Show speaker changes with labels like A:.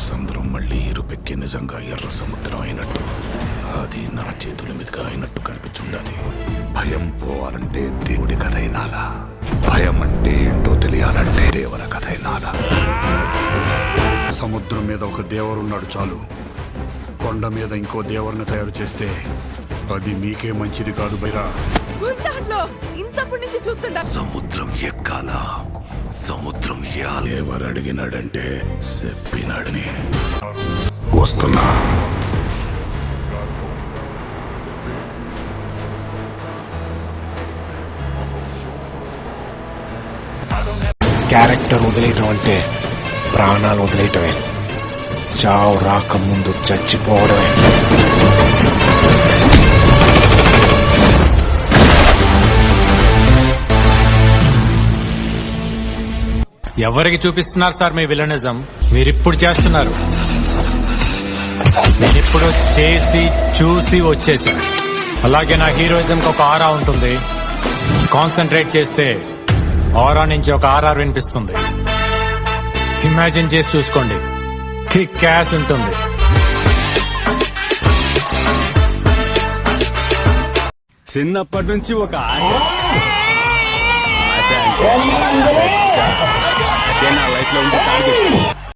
A: సముద్రం మళ్ళీ ఇరుపెక్కి నిజంగా ఎర్ర సముద్రం అయినట్టు అది నా చేతుల మీదుగా అయినట్టు కనిపించుండాలి. భయం పోవాలంటే దేవుడి కథ అయినాలా, భయం అంటే ఏంటో తెలియాలంటే దేవర కథ అయినాలా.
B: సముద్రం మీద ఒక దేవరున్నాడు చాలు, కొండ మీద ఇంకో దేవరిని తయారు చేస్తే అది మీకే మంచిది కాదు బైరా.
C: ఇంతప్పటి నుంచి చూస్తుంటా
A: సముద్రం ఎక్కాల, సముద్రం ఎవరు అడిగినాడంటే చెప్పినాడని. వస్తున్నా.
D: క్యారెక్టర్ వదిలేయటం అంటే ప్రాణాలు వదిలేయటమే. చావు రాకముందు చచ్చిపోవడమే.
E: ఎవరికి చూపిస్తున్నారు సార్ మీ విలనిజం? మీరిప్పుడు చేస్తున్నారు. నేనిప్పుడు చేసి చూసి వచ్చేసి. అలాగే నా హీరోయిజంకి ఒక ఆరా ఉంటుంది. కాన్సన్ట్రేట్ చేస్తే ఆరా నుంచి ఒక ఆర్ఆర్ వినిపిస్తుంది. ఇమాజిన్ చేసి చూసుకోండి, కిక్ యాస్ ఉంటుంది.
B: చిన్నప్పటి నుంచి ఒక ఆశ అంటే అదే నా లైఫ్ లో ఉండే టార్గెట్.